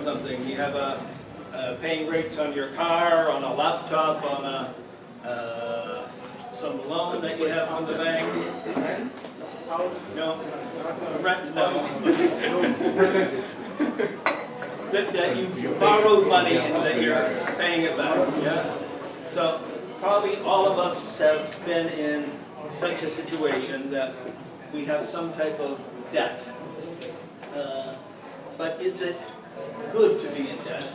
something. You have paying rates on your car, on a laptop, on some loan that you have from the bank. Rent? House? No. Rent, no. Percentage. That you borrowed money and that you're paying it back. Yes? So probably all of us have been in such a situation that we have some type of debt. But is it good to be in debt?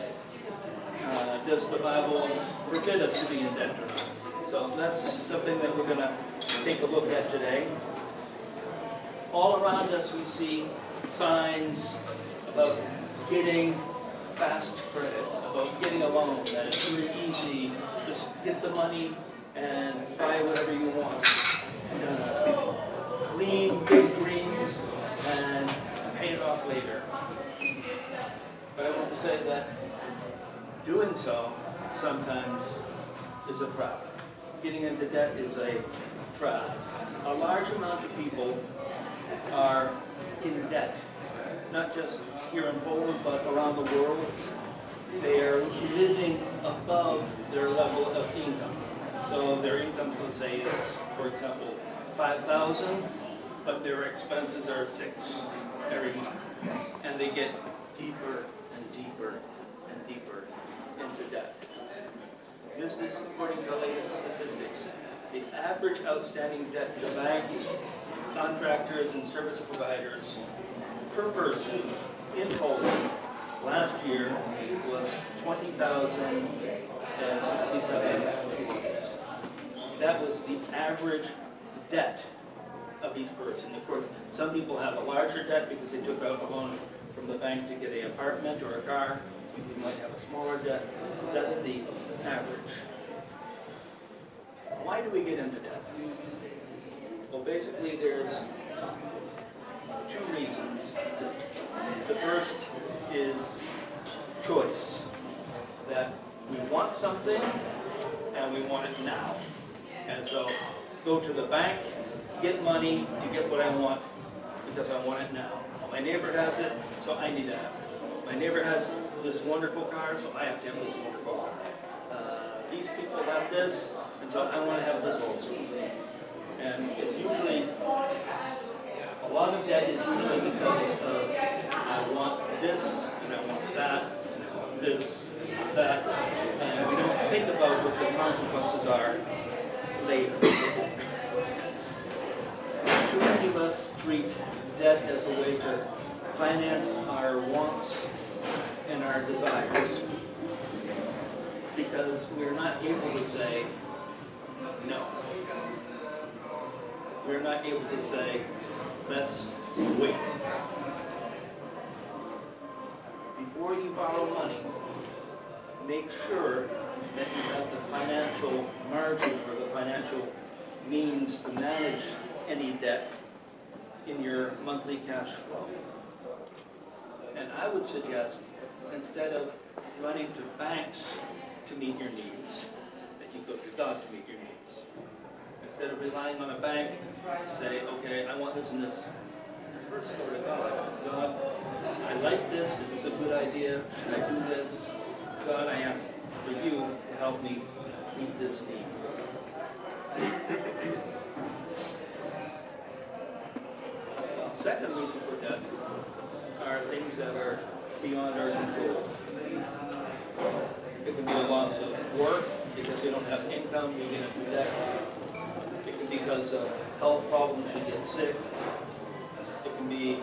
Does the Bible forbid us to be in debt or not? So that's something that we're going to take a look at today. All around us we see signs about getting fast credit, about getting a loan, that it's really easy. Just get the money and buy whatever you want. Dream big dreams and pay it off later. But I want to say that doing so sometimes is a trap. Getting into debt is a trap. A large amount of people are in debt, not just here in Poland, but around the world. They are living above their level of income. So their income, let's say, is, for example, 5,000, but their expenses are 6 every month. And they get deeper and deeper and deeper into debt. This is according to the latest statistics. The average outstanding debt to banks, contractors, and service providers per person in Poland last year was 20,067 zlotys. That was the average debt of each person. Of course, some people have a larger debt because they took out a loan from the bank to get an apartment or a car. Some people might have a smaller debt. That's the average. Why do we get into debt? Well, basically there's 2 reasons. The first is choice. That we want something and we want it now. And so go to the bank, get money to get what I want because I want it now. My neighbor has it, so I need to have it. My neighbor has this wonderful car, so I have to have this wonderful car. These people have this, and so I want to have this also. And it's usually, a lot of debt is usually because of I want this, and I want that, and I want this, that, and we don't think about what the consequences are later. Too many of us treat debt as a way to finance our wants and our desires because we're not able to say no. We're not able to say, let's wait. Before you borrow money, make sure that you have the financial margin or the financial means to manage any debt in your monthly cash flow. And I would suggest, instead of running to banks to meet your needs, that you go to God to meet your needs. Instead of relying on a bank to say, okay, I want this and this, first go to God. God, I like this. Is this a good idea? Should I do this? God, I ask for you to help me meet this need. Second reason for debt are things that are beyond our control. It can be a loss of work because you don't have income, you get into debt. It can be because of health problems, you get sick. It can be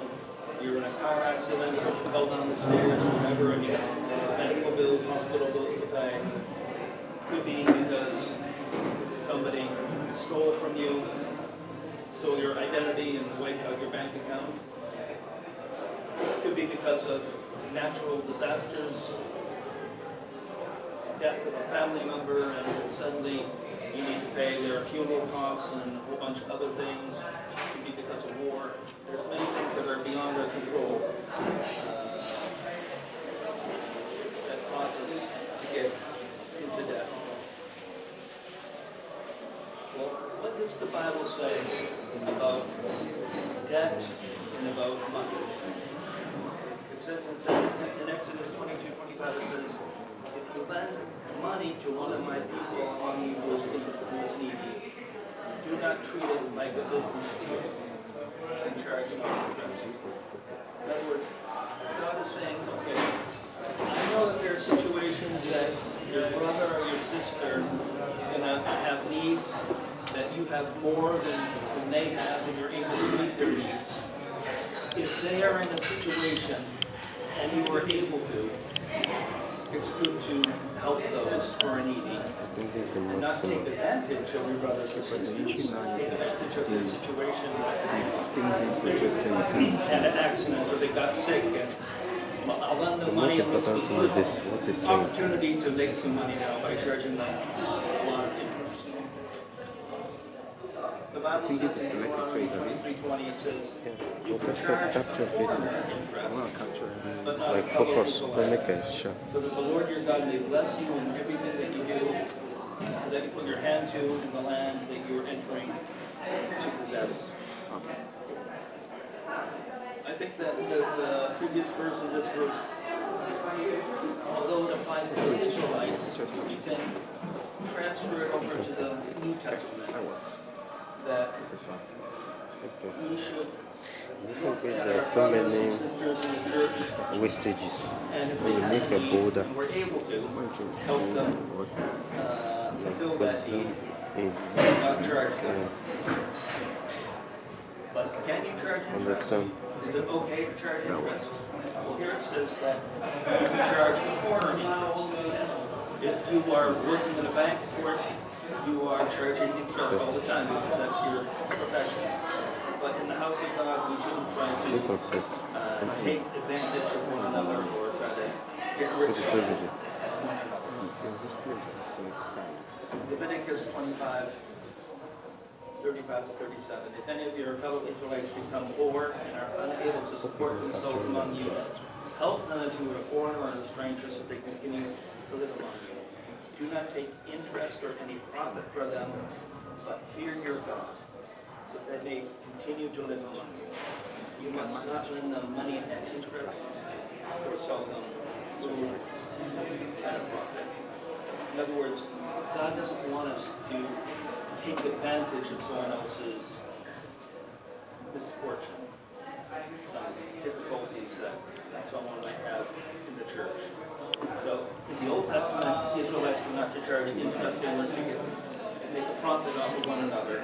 you're in a car accident or you fell down the stairs or whatever and you have medical bills, hospital bills to pay. It could be because somebody stole from you, stole your identity and wiped out your bank account. It could be because of natural disasters, death of a family member, and suddenly you need to pay their funeral costs and a whole bunch of other things. It could be because of war. There's many things that are beyond our control that cause us to get into debt. Well, what does the Bible say about debt and about money? It says in Exodus 22:17, to one of my people among you who is needy, do not treat it like a business deal and charge no interest. In other words, God is saying, okay, I know that there are situations that your brother or your sister is going to have needs that you have more than they have, and you're able to meet their needs. If they are in a situation and you are able to, it's good to help those who are needy and not take advantage of your brothers or sisters. Take advantage of their situation. Had an accident or they got sick, and I'll lend them money and this is opportunity to make some money now by charging them a lot of interest. The Bible says in Deuteronomy 23:20, it says, you can charge a foreigner interest, but not a fellow Israelite, so that the Lord your God may bless you in everything that you do, and that you put your hand to in the land that you are entering to possess. I think that the previous verse in this verse, although it applies to the Israelites, you can transfer it over to the New Testament. That we should look at our brothers and sisters in the church, wastages. and if We they make have a a need, border and we're able to help them fulfill that need, not charge them. But can you charge interest? understand. Is it okay to charge interest? Well, here it says that you can charge a foreign interest. If you are working in a bank, of course, you are charging interest all the time because that's your profession. But in the house of God, we shouldn't try to take advantage of one another or try to get rich out of one another. Leviticus 25. 35 to 37. If any of your fellow Israelites become poor and are unable to support themselves among you, help them as you would a foreigner or a stranger so they continue to live among you. Do not take interest or any profit for them, but fear your God, so that they may continue to live among you. You must not lend them money at interest or sell them food at a profit. In other words, God doesn't want us to take advantage of someone else's misfortune, some difficulties that someone might have in the church. So in the Old Testament, the Israelites were not to charge interest, they were to make a profit off of one another.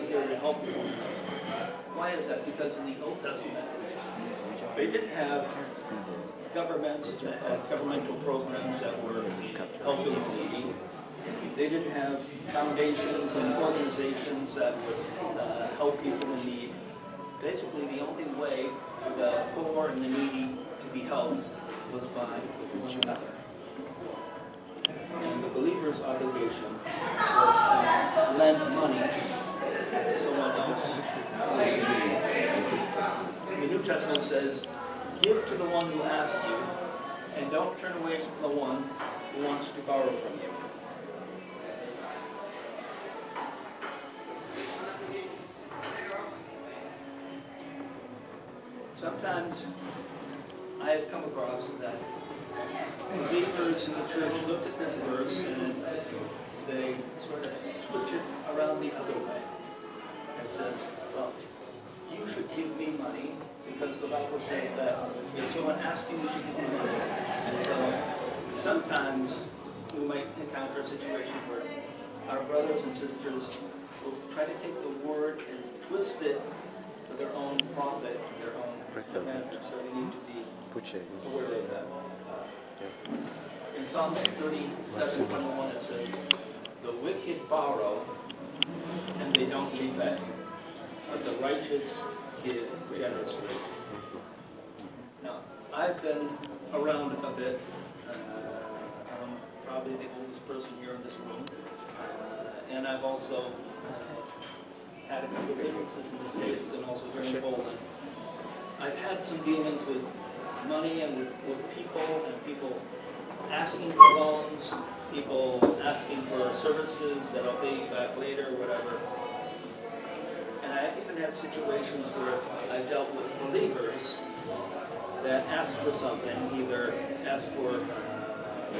They were to help one another. Why is that? Because in the Old Testament, they didn't have governments that had governmental programs that were helping the needy. They didn't have foundations and organizations that would help people in need. Basically, the only way for the poor and the needy to be helped was by one another. And the believer's obligation was to lend money to someone else who is in need. The New Testament says, give to the one who asks you, and don't turn away from the one who wants to borrow from you. Sometimes I have come across that believers in the church looked at this verse and they sort of switch it around the other way. It says, well, you should give me money because the Bible says that if someone asks you, you should give them money. And so sometimes we might encounter a situation where our brothers and sisters will try to take the word and twist it for their own profit, their own advantage. So we need to be aware of that. In Psalms 37:21 it says, the wicked borrow and they don't repay, but the righteous give generously. Now, I've been around a bit. I'm probably the oldest person here in this room. And I've also had a couple of businesses in the States and also here in Poland. I've had some dealings with money and with people, and people asking for loans, people asking for services that I'll pay you back later, whatever. And I've even had situations where I've dealt with believers that ask for something, either ask for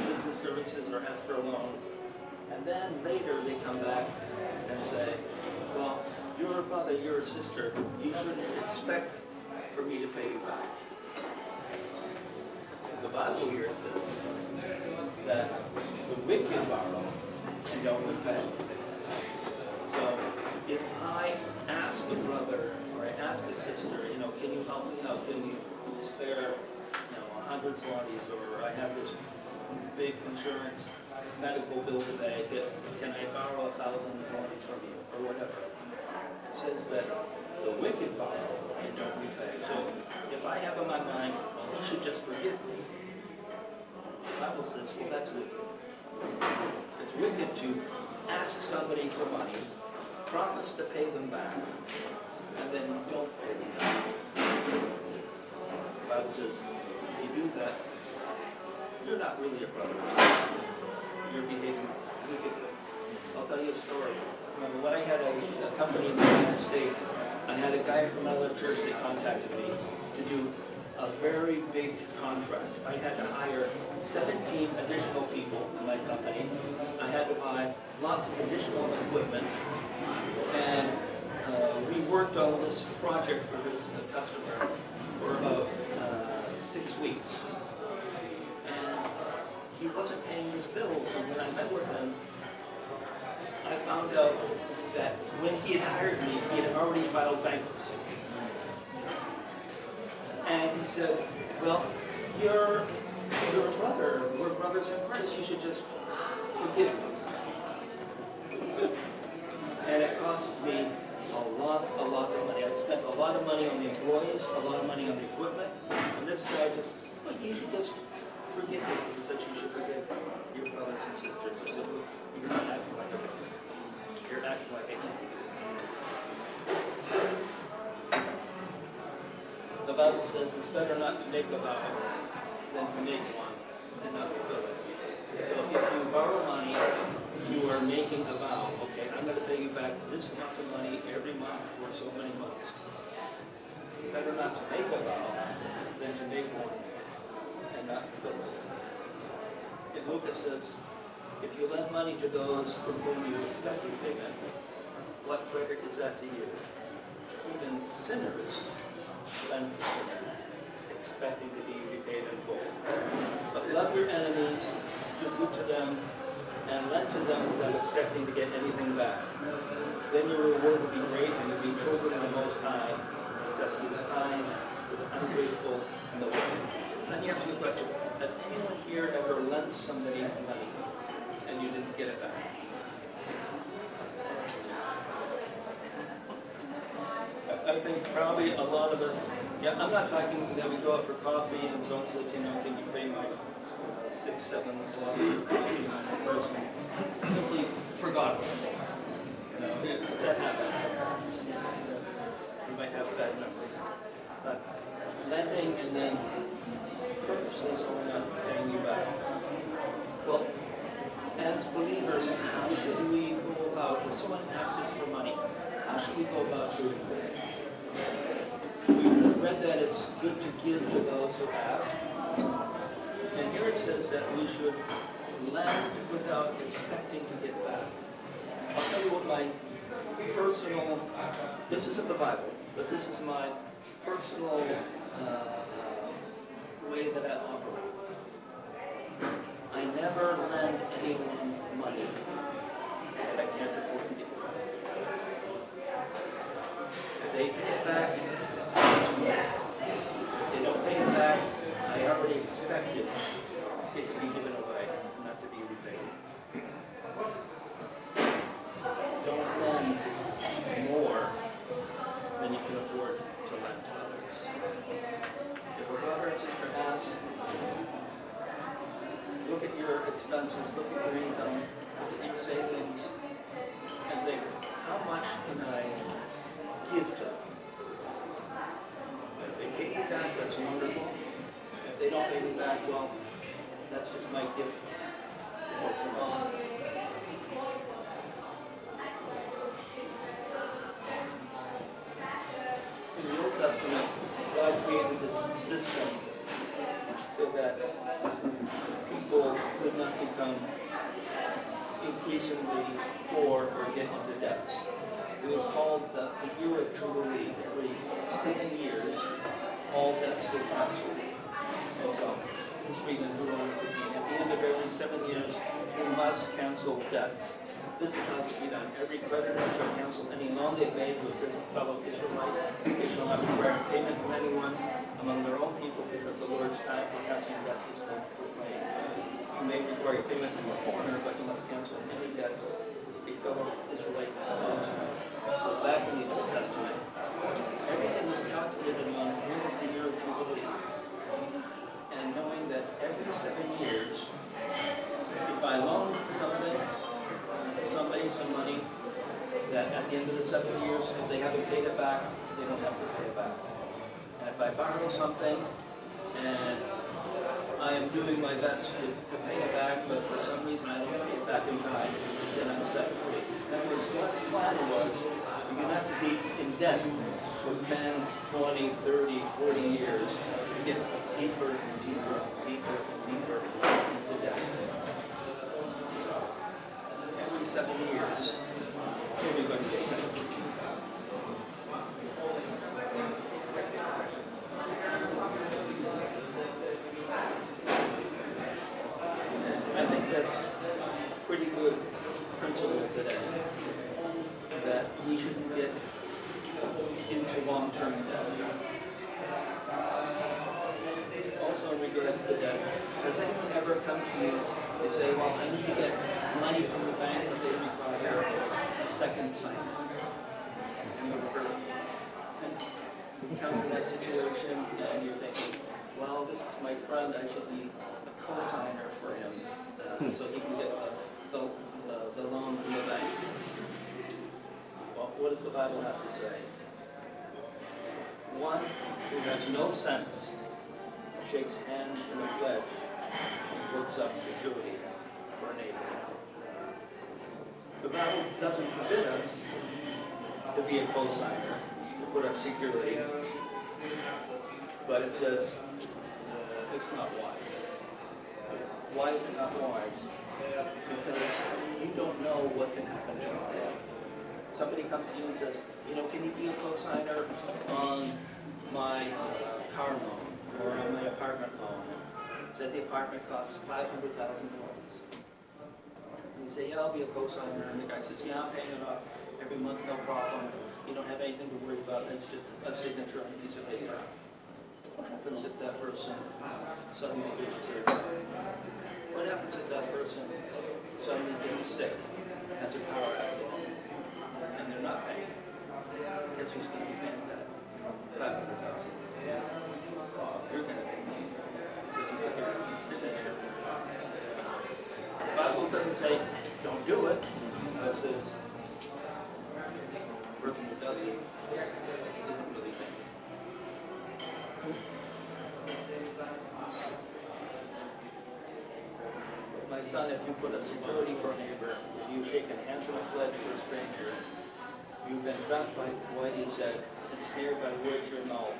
business services or ask for a loan. And then later they come back and say, well, you're a brother, you're a sister, you shouldn't expect for me to pay you back. The Bible here says that the wicked borrow and don't repay. So if I ask a brother or I ask a sister, can you help me out? Can you spare, 100 zlotys, or I have this big insurance medical bill to pay, can I borrow 1,000 zlotys from you, or whatever? It says that the wicked borrow and don't repay. So if I have in my mind, well, he should just forgive me, the Bible says, well, that's wicked. It's wicked to ask somebody for money, promise to pay them back, and then don't pay them back. The Bible says, if you do that, you're not really a brother. You're behaving wickedly. I'll tell you a story. Remember, when I had a company in the United States, I had a guy from another church that contacted me to do a very big contract. I had to hire 17 additional people in my company. I had to buy lots of additional equipment. And we worked on this project for this customer for about 6 weeks. And he wasn't paying his bills. And when I met with him, I found out that when he had hired me, he had already filed bankruptcy. And he said, well, you're a brother. We're brothers in Christ. You should just forgive me. And it cost me a lot of money. I spent a lot of money on the employees, a lot of money on the equipment. And this guy just, well, you should just forgive me. He said, you should forgive your brothers and sisters. I said, well, you're not acting like a brother. You're acting like a enemy. The Bible says it's better not to make a vow than to make one and not fulfill it. So if you borrow money, you are making a vow. Okay, I'm going to pay you back this amount of money every month for so many months. Better not to make a vow than to make one and not fulfill it. In Luke it says, if you lend money to those from whom you expect repayment, what credit is that to you? Even sinners lend to sinners, expecting to be repaid in full. But love your enemies, do good to them, and lend to them without expecting to get anything back. Then your reward will be great, and you'll be children of the Most High, because He is kind to the ungrateful and the wicked. Let me ask you a question. Has anyone here ever lent somebody money and you didn't get it back? I think probably a lot of us, I'm not talking that we go out for coffee and someone says, can you pay my 6, 7 zlotys for coffee on my person? Simply forgot about it. That happens sometimes. You might have that memory. But lending and then purposely someone not paying you back. Well, as believers, how should we go about, when someone asks us for money, how should we go about doing that? We read that it's good to give to those who ask. And here it says that we should lend without expecting to get back. I'll tell you what my personal, this isn't the Bible, but this is my personal way that I operate. I never lend anyone money that I can't afford to give back. If they pay it back, it's one. If they don't pay it back, I already expected it to be given away, not to be repaid. Don't lend more than you can afford to lend to others. If a brother or sister asks, look at your expenses, look at your income, look at your savings, and think, how much can I give to them? If they pay me back, that's wonderful. If they don't pay me back, well, that's just my gift. In the Old Testament, God created this system so that people could not become increasingly poor or get into debts. It was called the year of Jubilee. Every 7 years, all debts were canceled. And so, history in Deuteronomy 15. At the end of every 7 years, you must cancel debts. This is how it's to be done. Every creditor shall cancel any loan they've made to a fellow Israelite. They shall not require payment from anyone among their own people, because the Lord's path for canceling debts has been proclaimed. You may require payment from a foreigner, but you must cancel any debts a fellow Israelite owes you. So back in the Old Testament, everything was calculated on here is the year of Jubilee. And knowing that every 7 years, if I loan somebody some money, that at the end of the 7 years, if they haven't paid it back, they don't have to pay it back. And if I borrow something and I am doing my best to pay it back, but for some reason I don't pay it back in time, then I'm set free. In other words, God's plan was you're going to have to be in debt for 10, 20, 30, 40 years to get deeper and deeper and deeper and deeper into debt. Every 7 years, everybody gets set free. I think that's pretty good principle today, that we shouldn't get into long-term debt. Also in regards to debt, has anyone ever come to you and say, well, I need to get money from the bank, but they require a second sign? And you come to that situation and you're thinking, well, this is my friend, I should be a co-signer for him so he can get the loan from the bank. Well, what does the Bible have to say? One who has no sense shakes hands in a pledge and puts up security for a neighbor. The Bible doesn't forbid us to be a co-signer, to put up security, but it says it's not wise. Why is it not wise? Because you don't know what can happen tomorrow. Somebody comes to you and says, can you be a co-signer on my car loan or on my apartment loan? Said the apartment costs $500,000. And you say, yeah, I'll be a co-signer. And the guy says, yeah, I'm paying it off every month, no problem. You don't have anything to worry about. It's just a signature on a piece of paper. What happens if that person suddenly loses their job? What happens if that person suddenly gets sick, has a car accident, and they're not paying? Guess who's going to be paying that? $500,000. You're going to pay me because you put your signature. The Bible doesn't say don't do it. It says the person who does it isn't really thinking. My son, if you put up security for a neighbor, if you shake hands in a pledge for a stranger, you've been trapped by what he said, ensnared by words of your mouth.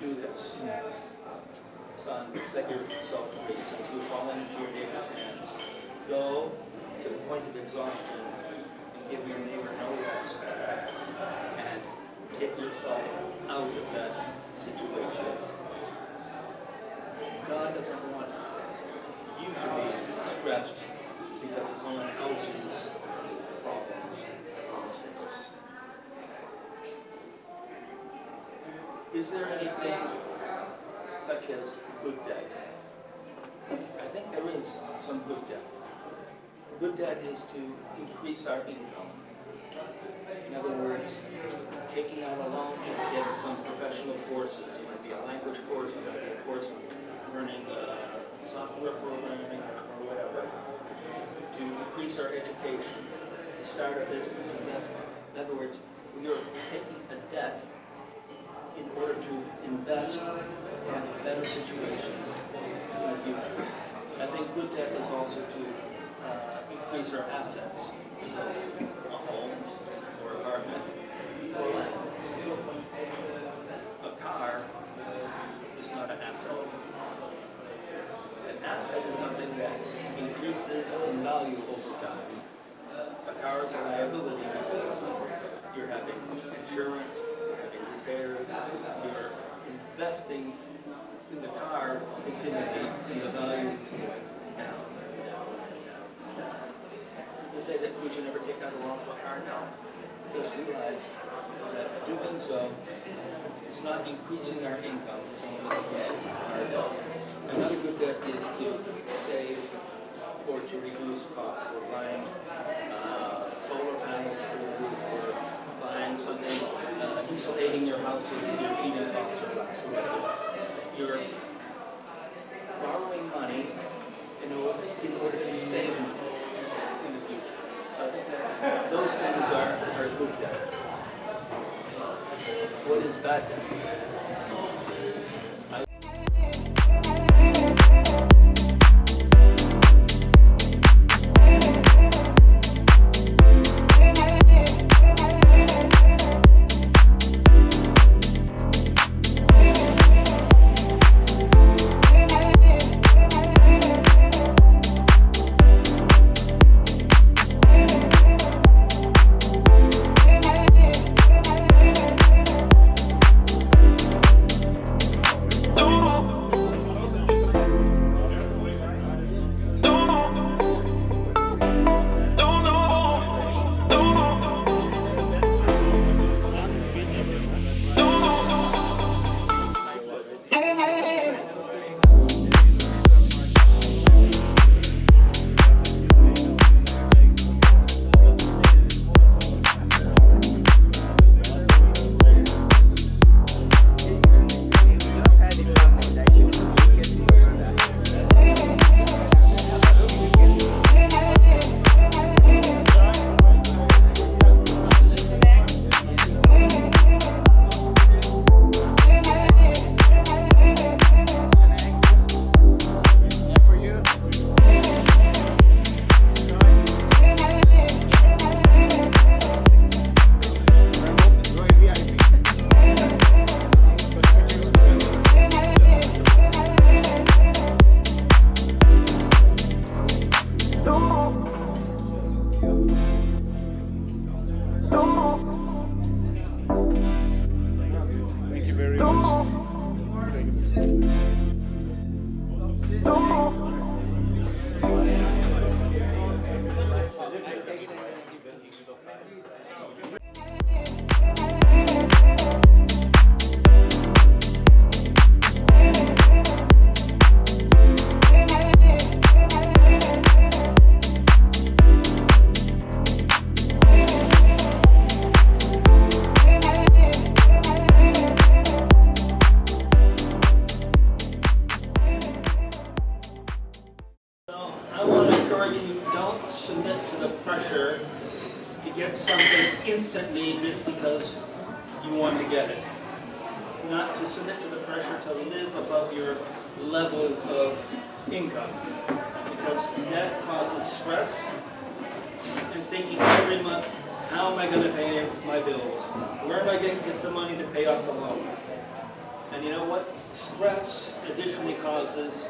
Do this. Son, set yourself free since you've fallen into your neighbor's hands. Go to the point of exhaustion and give your neighbor no rest. And get yourself out of that situation. God doesn't want you to be stressed because of someone else's problems. Is there anything such as good debt? I think there is some good debt. Good debt is to increase our income. In other words, taking out a loan to get some professional courses. It might be a language course, it might be a course on learning software programming or whatever, to increase our education, to start a business, investment. In other words, we are taking a debt in order to invest in a better situation in the future. I think good debt is also to increase our assets, so a home or apartment or land. A car is not an asset. An asset asset is something that increases in value over time. A car is a liability because you're having insurance, you're having repairs, you're investing in the car continually, and the value is going down, down, down, down. So to say that we should never take out a loan for a car now, just realize that doing so, it's not increasing our income, it's only increasing our debt. Another good debt is to save or to reduce costs. We're buying solar panels for the roof, or buying something, insulating your house so that your heating costs are less. You're borrowing money in order to save money in the future. So I think that those things are good debt. What is bad debt? Thank you very much. I want to encourage you, don't submit to the pressure to get something instantly just because you want to get it. Not to submit to the pressure to live above your level of income. Because that causes stress and thinking every month, how am I going to pay my bills? Where am I going to get the money to pay off the loan? And you know what? Stress additionally causes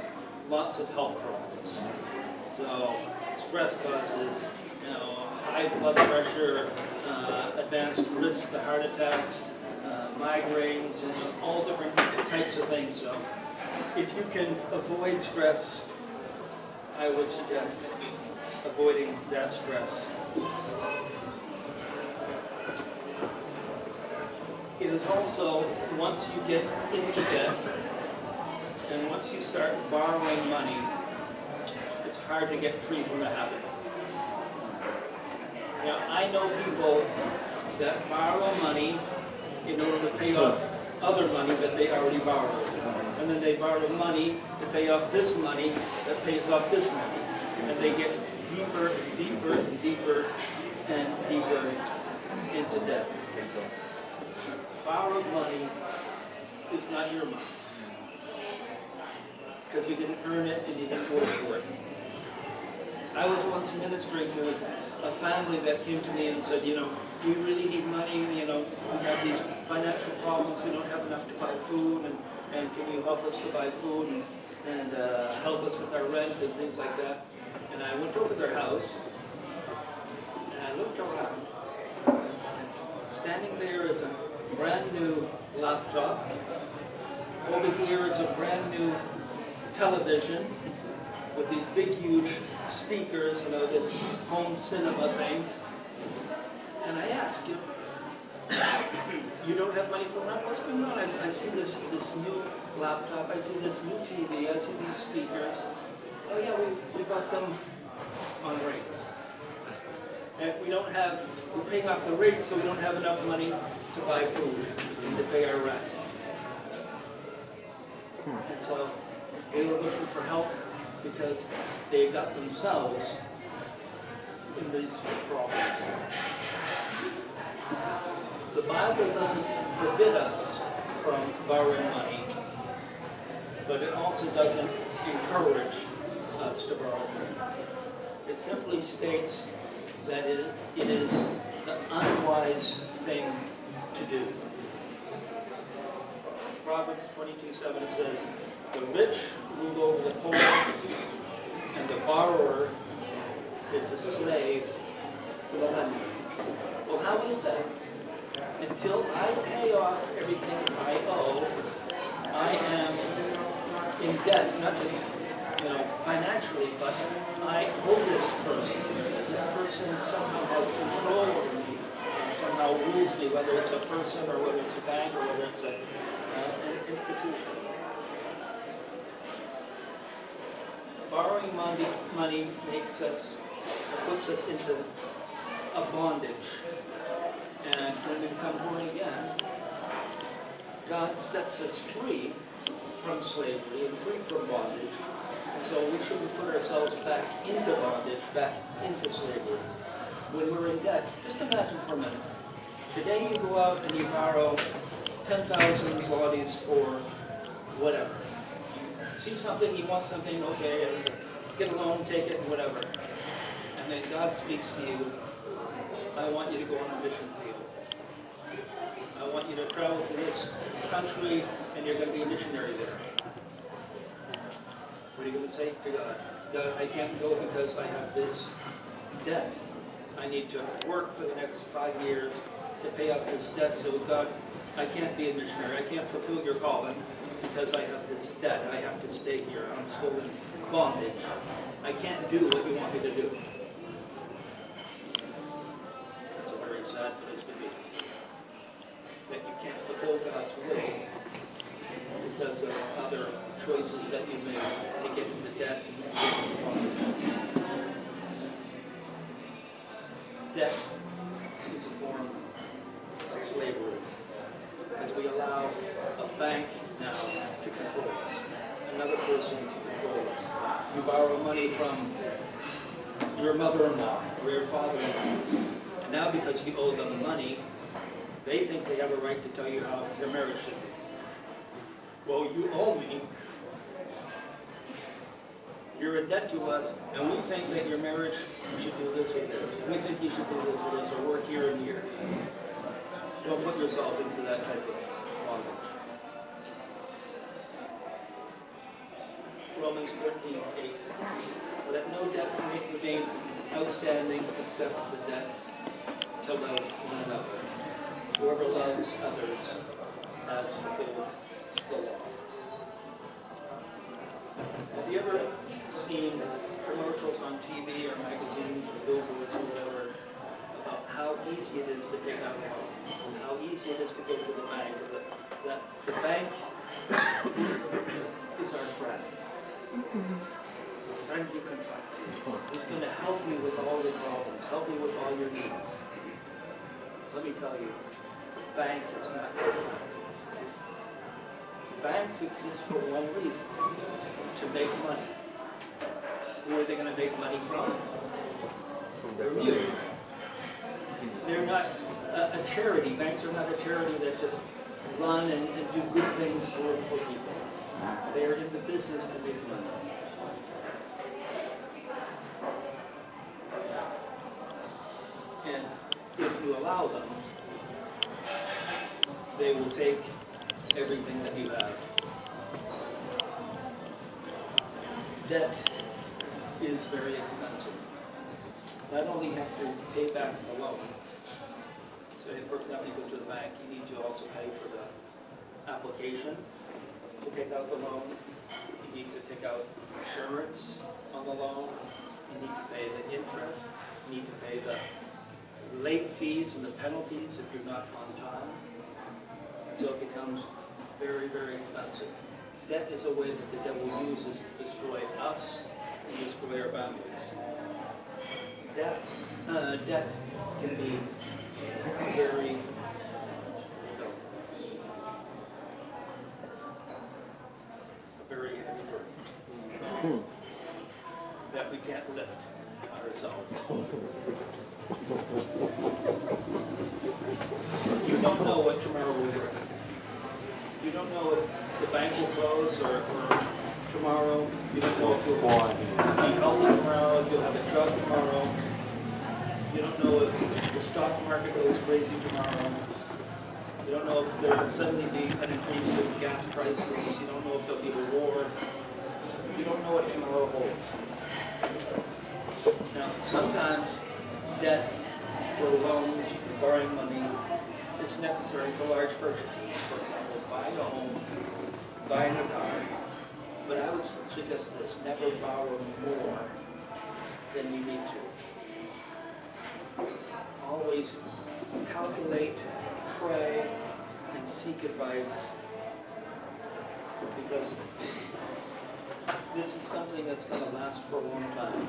lots of health problems. So stress causes, high blood pressure, advanced risk to heart attacks, migraines, and all different types of things. So if you can avoid stress, I would suggest avoiding that stress. It is also, once you get into debt, and once you start borrowing money, it's hard to get free from the habit. Now, I know people that borrow money in order to pay off other money that they already borrowed. And then they borrow money to pay off this money that pays off this money. And they get deeper and deeper and deeper and deeper into debt. Borrowed money is not your money, because you didn't earn it and you didn't work for it. I was once ministering to a family that came to me and said, we really need money, we have these financial problems, we don't have enough to buy food, and can you help us to buy food? and help us with our rent and things like that. And I went over their house, and I looked around. Standing there is a brand new laptop. Over here is a brand new television with these big, huge speakers, this home cinema thing. And I asked, you don't have money for rent? What's going on? I see this new laptop, I see this new TV, I see these speakers. Oh yeah, we got them on rates. And we're paying off the rates, so we don't have enough money to buy food and to pay our rent. And so they were looking for help because they got themselves in these problems. The Bible doesn't forbid us from borrowing money, but it also doesn't encourage us to borrow money. It simply states that it is the unwise thing to do. Proverbs 22:7 says, "The rich rule over the poor, and the borrower is a slave to the lender." Well, how is that? Until I pay off everything I owe, I am in debt, not just financially, but I owe this person. This person somehow has control over me, and somehow rules me, whether it's a person or whether it's a bank or whether it's an institution. Borrowing money puts us into a bondage. And when we become born again, God sets us free from slavery and free from bondage. And so we shouldn't put ourselves back into bondage, back into slavery. When we're in debt, just imagine for a minute. Today you go out and you borrow 10,000 zlotys for whatever. You see something, you want something, okay, get a loan, take it, whatever. And then God speaks to you, I want you to go on a mission field. I want you to travel to this country and you're going to be a missionary there. What are you going to say to God? God, I can't go because I have this debt. I need to work for the next 5 years to pay off this debt. So God, I can't be a missionary. I can't fulfill your calling because I have this debt. I have to stay here. I'm still in bondage. I can't do what you want me to do. That's a very sad place to be. That you can't fulfill God's will because of other choices that you make to get into debt and get into bondage. Debt is a form of slavery because we allow a bank now to control us, another person to control us. You borrow money from your mother-in-law or your father-in-law, and now because you owe them money, they think they have a right to tell you how your marriage should be. Well, you owe me. You're in debt to us, and we think that your marriage should do this or this. We think you should do this or this, or work here and here. Don't put yourself into that type of bondage. Romans 13:8. Let no debt remain outstanding except the debt to love one another. Whoever loves others has fulfilled the law. Have you ever seen commercials on TV or magazines or billboards or whatever about how easy it is to take out a loan, and how easy it is to go to the bank, or that the bank is our friend. A friend you can talk to. Who's going to help you with all your problems, help you with all your needs. Let me tell you, the bank is not your friend. Banks exist for one reason, to make money. Who are they going to make money from? From you. They're not a charity. Banks are not a charity that just run and do good things for people. They are in the business to make money. And if you allow them, they will take everything that you have. debt is very expensive. Not only have to pay back the loan, so for example, you go to the bank, you need to also pay for the application to take out the loan. You need to take out insurance on the loan. You need to pay the interest. You need to pay the late fees and the penalties if you're not on time. So it becomes very, very expensive. Debt is a way that the devil uses to destroy us and destroy our families. Debt can be very heavy burden that we can't lift ourselves. You don't know what tomorrow will bring. You don't know if the bank will close or tomorrow. You don't know if you'll be healthy tomorrow, if you'll have a job tomorrow. You don't know if the stock market goes crazy tomorrow. You don't know if there will suddenly be an increase in gas prices. You don't know if there'll be a war. You don't know what tomorrow holds. Now, sometimes debt for loans, borrowing money, is necessary for large purchases. For example, buying a home, buying a car. But I would suggest this: never borrow more than you need to. Always calculate, pray, and seek advice, because this is something that's going to last for a long time.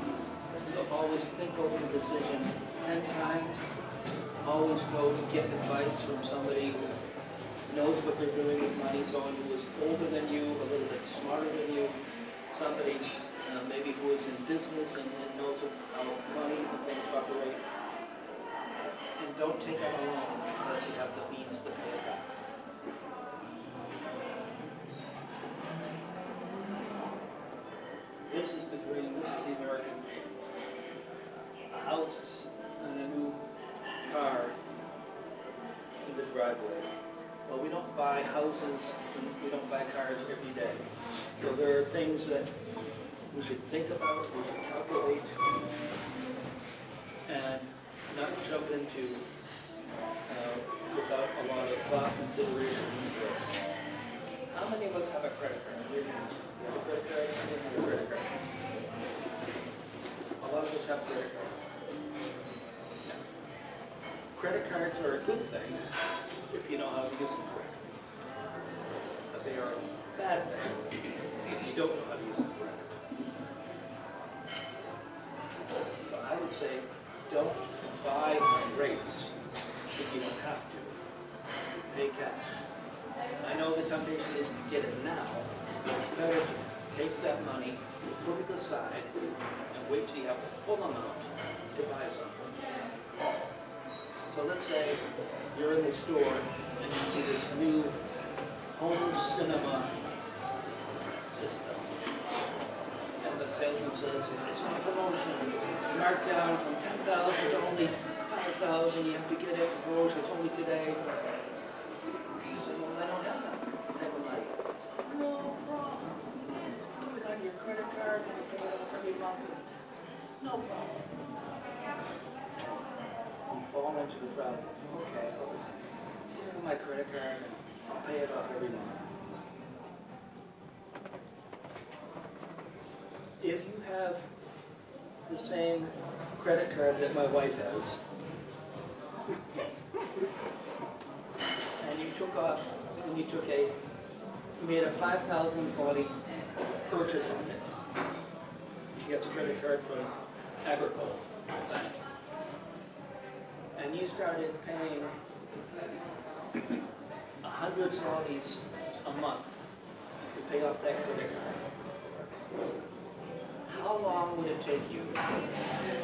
So always think over the decision 10 times. Always go to get advice from somebody who knows what they're doing with money, someone who is older than you, a little bit smarter than you, somebody maybe who is in business and knows how money and things operate. And don't take out a loan unless you have the means to pay it back. This is the dream, this is the American dream. A house and a new car in the driveway. Well, we don't buy houses and we don't buy cars every day. So there are things that we should think about, we should calculate, and not jump into without a lot of thought, consideration, and growth. How many of us have a credit card? You have a credit card? I didn't have a credit card. A lot of us have credit cards. Yeah. Credit cards are a good thing if you know how to use them correctly. But they are a bad thing if you don't know how to use them correctly. So I would say, don't buy on rates if you don't have to. Pay cash. I know the temptation is to get it now, but it's better to take that money, put it aside, and wait till you have the full amount to buy something. So let's say you're in the store and you see this new home cinema system. And the salesman says, it's on promotion, marked down from 10,000 to only 5,000, you have to get it, the promotion, it's only today. You say, well, I don't have that type of money. It's no problem. Just do it on your credit card and pay it off every month. No problem. You fall into the trap. Okay, I'll just give you my credit card and I'll pay it off every month. If you have the same credit card that my wife has, and you made a 5,000 body purchase on it. She gets a credit card from Agricole Bank. And you started paying 100 zlotys a month to pay off that credit card. How long would it take you to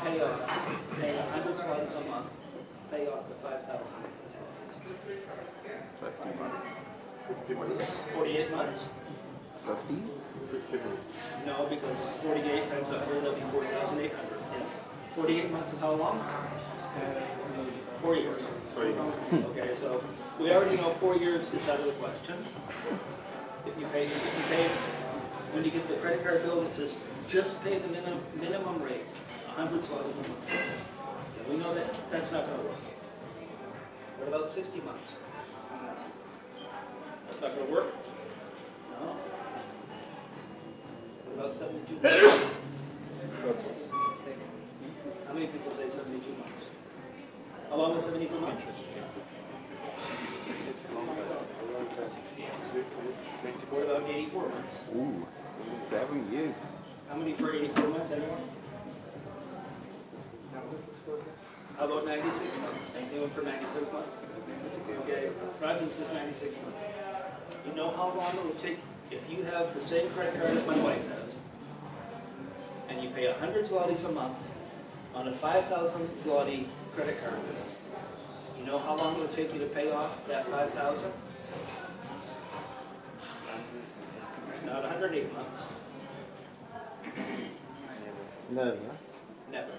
pay 100 zlotys a month, pay off the 5,000 zlotys? 50 months. 48 months? 50? No, because 48 times 100, that'll be 4,800. Yeah. 48 months is how long? 4 years. Okay, so we already know 4 years is out of the question. If you pay, when you get the credit card bill, it says just pay the minimum rate, 100 zlotys a month. And we know that that's not gonna work. What about 60 months? That's not gonna work? No. What about 72 months? How many people say 72 months? How long is 72 months? What about 84 months? Ooh, 7 years. How many for 84 months, anyone? How about 96 months? Anyone for 96 months? Okay, Rajan says 96 months. You know how long it will take if you have the same credit card as my wife has, and you pay 100 zlotys a month on a 5,000 zloty credit card. You know how long it will take you to pay off that 5,000? Not 108 months. No. Never.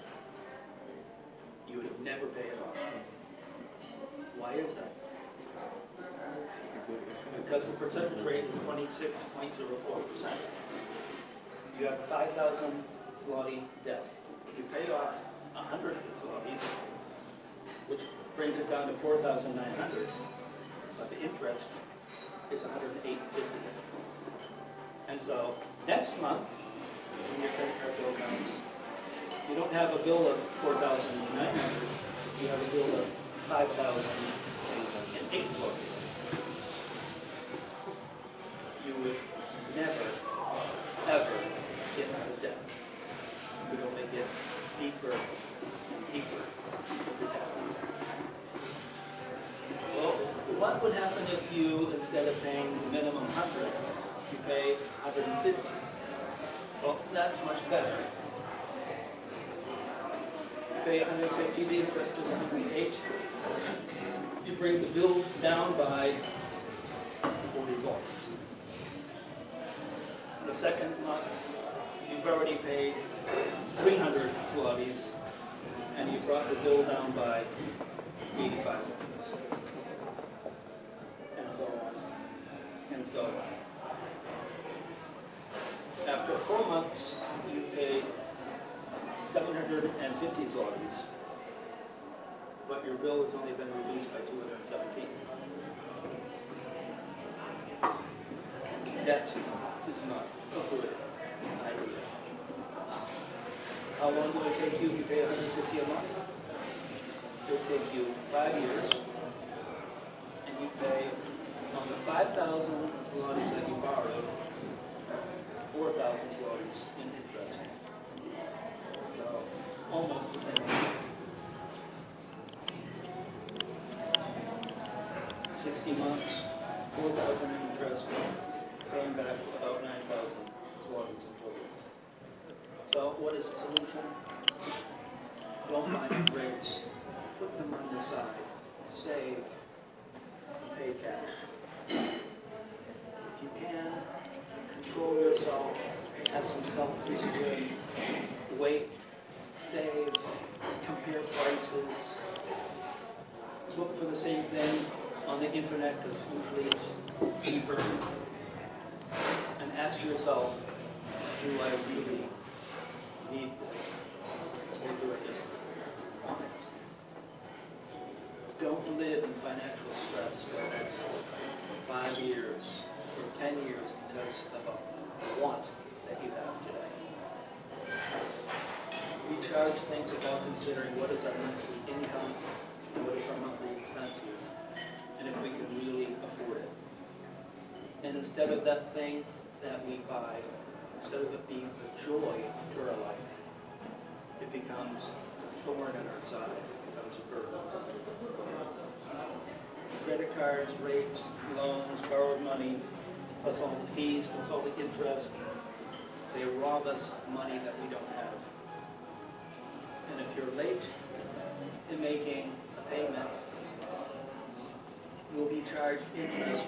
You would never pay it off. Why is that? Because the percentage rate is 26.04%. You have a 5,000 zloty debt. If you pay off 100 zlotys, which brings it down to 4,900, but the interest is 108.50. And so next month, when your credit card bill comes, you don't have a bill of 4,900, you have a bill of 5,008 zlotys. You would never, ever get out of debt. You would only get deeper and deeper into debt. Well, what would happen if you, instead of paying the minimum 100, you pay 150? Well, that's much better. You pay 150, the interest is 108. You bring the bill down by 40 zlotys. The second month, you've already paid 300 zlotys, and you brought the bill down by 85 zlotys. And so on, and so on. After 4 months, you've paid 750 zlotys, but your bill has only been reduced by 217. Debt is not a good idea. How long will it take you if you pay 150 a month? It will take you 5 years, and you pay on the 5,000 zlotys that you borrowed, 4,000 zlotys in interest. So almost the same. 60 months, 4,000 in interest, paying back about 9,000 zlotys in total. So what is the solution? Don't find rates. Put the money aside. Save. Pay cash. If you can, control yourself. Have some self-discipline. Wait. Save. Compare prices. Look for the same thing on the internet because usually it's cheaper. And ask yourself, do I really need this? Or do I just want it? Don't live in financial stress for the next 5 years or 10 years because of a want that you have today. We charge things without considering what is our monthly income and what is our monthly expenses, and if we can really afford it. And instead of that thing that we buy, instead of it being a joy to our life, it becomes a thorn in our side, it becomes a burden. Credit cards, rates, loans, borrowed money, plus all the fees, plus all the interest, they rob us of money that we don't have. And if you're late in making a payment, you'll be charged interest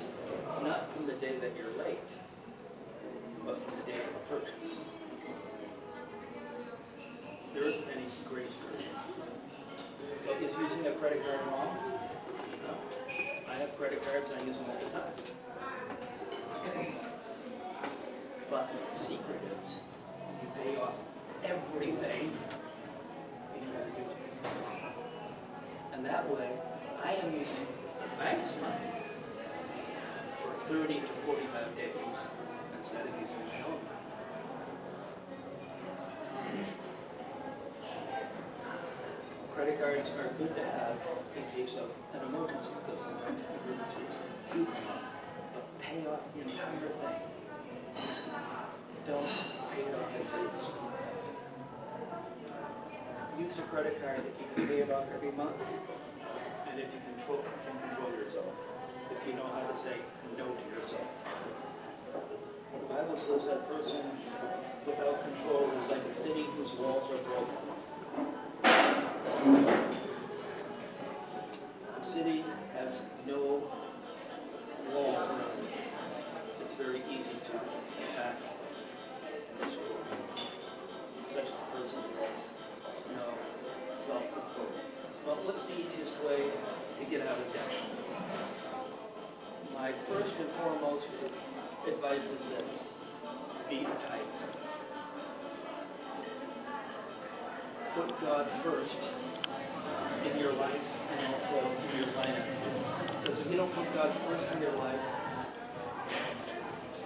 not from the day that you're late, but from the day of the purchase. There isn't any grace period. So is using a credit card wrong? No. I have credit cards and I use them all the time. But the secret is you pay pay off everything before you do it. And that way, I am using the bank's money for 30 to 45 days instead of using my own money. Credit cards are good to have in case of an emergency, because sometimes emergencies do come up. But pay off the entire thing. Don't pay it off in phases. Use a credit card if you can pay it off every month, and if you can control yourself. If you know how to say no to yourself. The Bible says that person without control is like a city whose walls are broken. The city has no walls around it. It's very easy to attack and destroy. Such a person has no self-control. Well, what's the easiest way to get out of debt? My first and foremost advice is this: be tight. Put God first in your life and also in your finances. Because if you don't put God first in your life,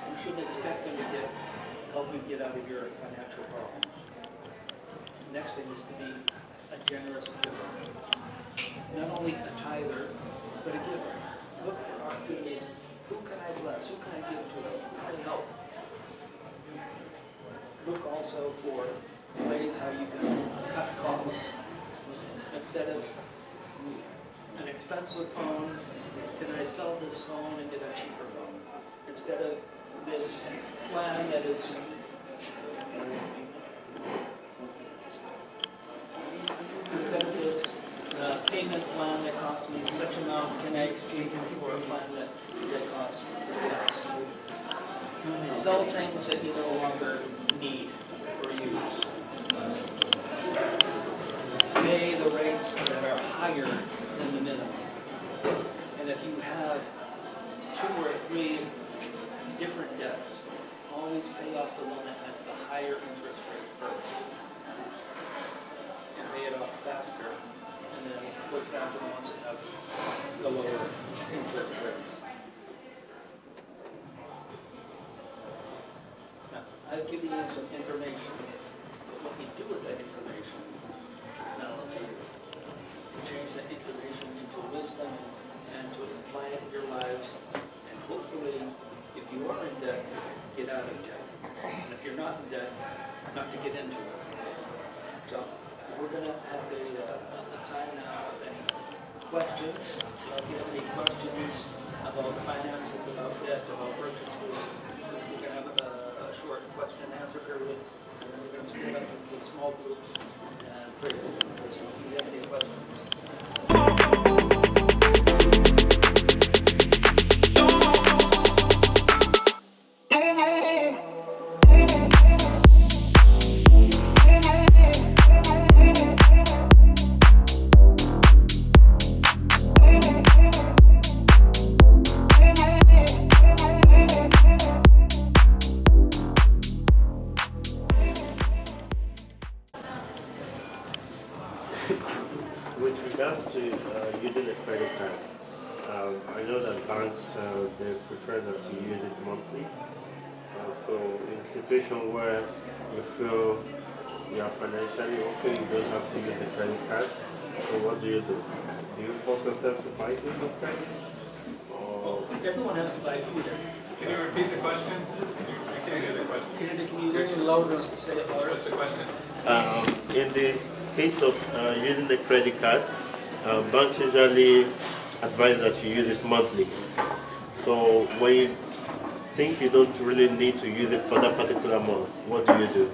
you shouldn't expect Him to help you get out of your financial problems. The next thing is to be a generous giver. Not only a tither, but a giver. Look for opportunities. Who can I bless? Who can I give to? Who can I help? Look also for ways how you can cut costs. Instead of an expensive phone, can I sell this phone and get a cheaper phone? Instead of this plan that is instead of this payment plan that costs me such amount, can I exchange it for a plan that costs less? Sell things that you no longer need or use. Pay the rates that are higher than the minimum. And if you have 2 or 3 different debts, always pay off the one that has the higher interest rate first. And pay it off faster, and then look down to the ones that have the lower interest rates. Now, I've given you some information, but what you do with that information is now up to you. Change that information into wisdom and to apply it in your lives, and hopefully, if you are in debt, get out of debt. And if you're not in debt, not to get into it. So, we're going to have a time now of any questions. So if you have any questions about finances, about debt, about purchases, we're going to have a short question and answer period, and then we're going to split up into small groups and pray. So if you have any questions. With regards to using a credit card, I know that banks they prefer that you use it monthly. So in a situation where you feel you are financially okay, you don't have to use the credit card. So what do you do? Do you force yourself to buy things with credit? Or Everyone has to buy food. Can you repeat the question? I can't hear the question. Can you really louder? Say it louder. What's the question? in the case of using the credit card, banks usually advise that you use it monthly. So when you think you don't really need to use it for that particular month, what do?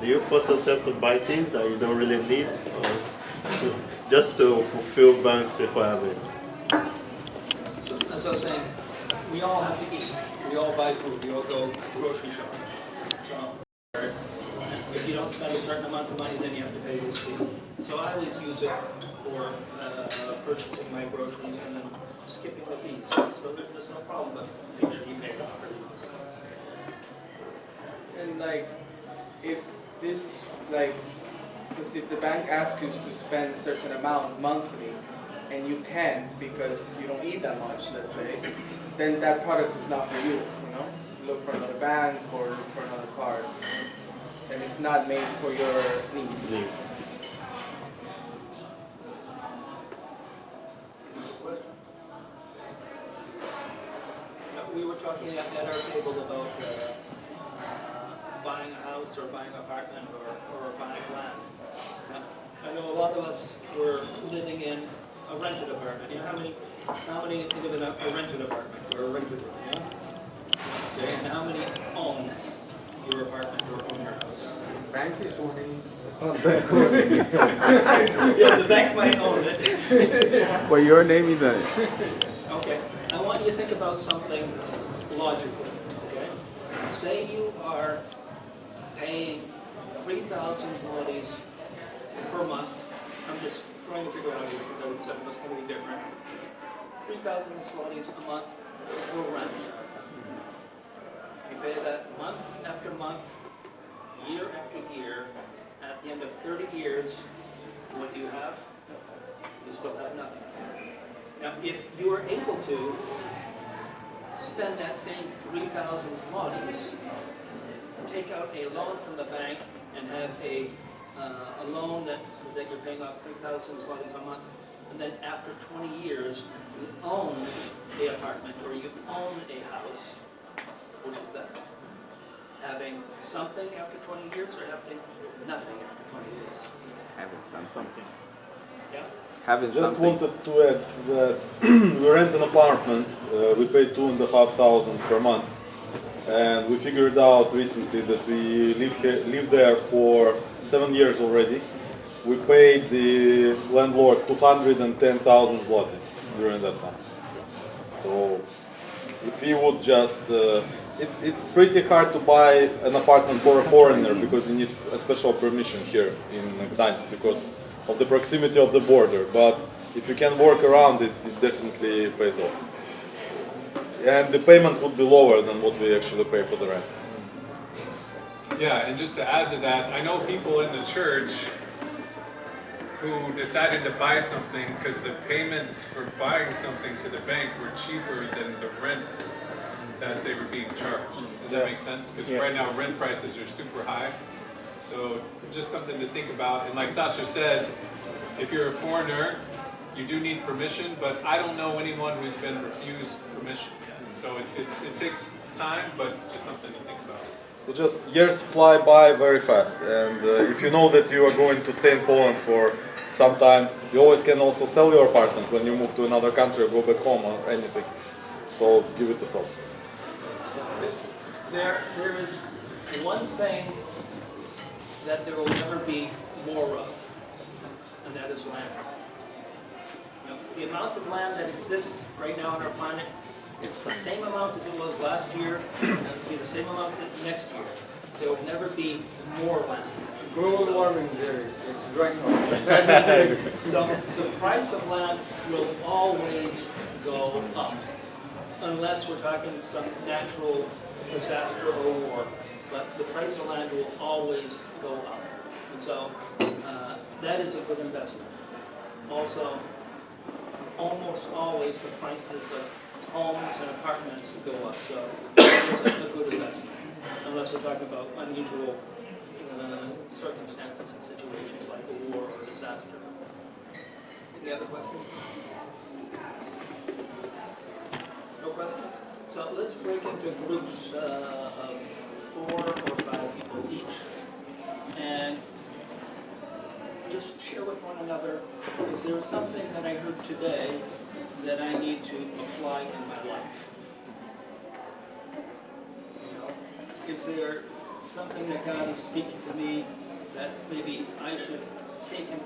Do you force yourself to buy things that you don't really need, or just to fulfill bank's requirements? So that's what I was saying. We all have to eat. We all buy food. We all go grocery shopping. So if you don't spend a certain amount of money, then you have to pay this fee. So I always use it for purchasing my groceries and then skipping the fees. So there's no problem, but make sure you pay it off. And like, if this, like, because if the bank asks you to spend a certain amount monthly, and you can't because you don't eat that much, let's say, then that product is not for you, you know? Look for another bank or look for another card. And it's not made for your needs. We were talking at our table about buying a house or buying an apartment or buying land. Now, I know a lot of us were living in a rented apartment. You know, how many live in a rented apartment or a rented room? Yeah? Okay, and how many own your apartment or own your house? Bank is owning. Yeah, the bank might own it. But your name is on it. Okay, I want you to think about something logically, okay? Say you are paying 3,000 zlotys per month. I'm just trying to figure out here because that's going to be different. 3,000 zlotys a month for rent. You pay that month after month, year after year. At the end of 30 years, what do you have? You still have nothing. Now, if you are able to spend that same 3,000 zlotys, take out a loan from the bank and have a loan that you're paying off 3,000 zlotys a month, and then after 20 years, you own the apartment or you own a house, which is better? Having something after 20 years or having nothing after 20 years? Having something. Yeah? Having Just something. wanted to add that we rent an apartment, we pay 2,500 per month, and we figured out recently that we live there for 7 years already. We paid the landlord 210,000 zloty during that time. So if we would just, it's pretty hard to buy an apartment for a foreigner because you need a special permission here in Gdansk because of the proximity of the border, but if you can work around it, it definitely pays off. And the payment would be lower than what we actually pay for the rent. Yeah, and just to add to that, I know people in the church who decided to buy something because the payments for buying something to the bank were cheaper than the rent that they were being charged. Does that make sense? Because right now rent prices are super high. So just something to think about. And like Sasha said, if you're a foreigner, you do need permission, but I don't know anyone who's been refused permission. So it takes time, but just something to think about. So just years fly by very fast, and if you know that you are going to stay in Poland for some time, you always can also sell your apartment when you move to another country or go back home or anything. So give it a thought. There is one thing that there will never be more of, and that is land. You know, the amount of land that exists right now on our planet, it's the same amount as it was last year, and it'll be the same amount next year. There will never be more land. Global warming there, it's right now. So the price of land will always go up, unless we're talking some natural disaster or war. But the price of land will always go up. And so that is a good investment. Also, almost always the prices of homes and apartments go up. So it's a good investment, unless we're talking about unusual circumstances and situations like a war or disaster. Any other questions? No questions? So let's break into groups of 4 or 5 people each, and just share with one another, is there something that I heard today that I need to apply in my life? You know, is there something that God is speaking to me that maybe I should take into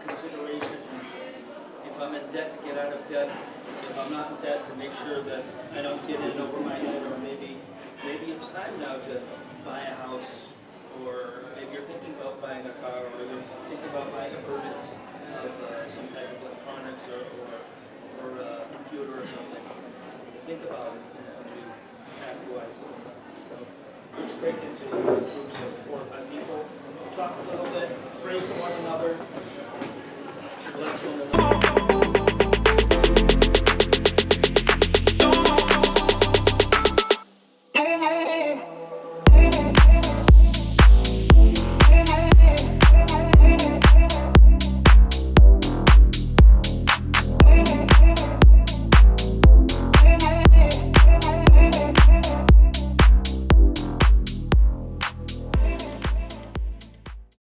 consideration? If I'm in debt, to get out of debt. If I'm not in debt, to make sure that I don't get in over my head, or maybe it's time now to buy a house, or maybe you're thinking about buying a car, or you're thinking about buying a purchase of some type of electronics or a computer or something. Think about it and act wisely. So let's break into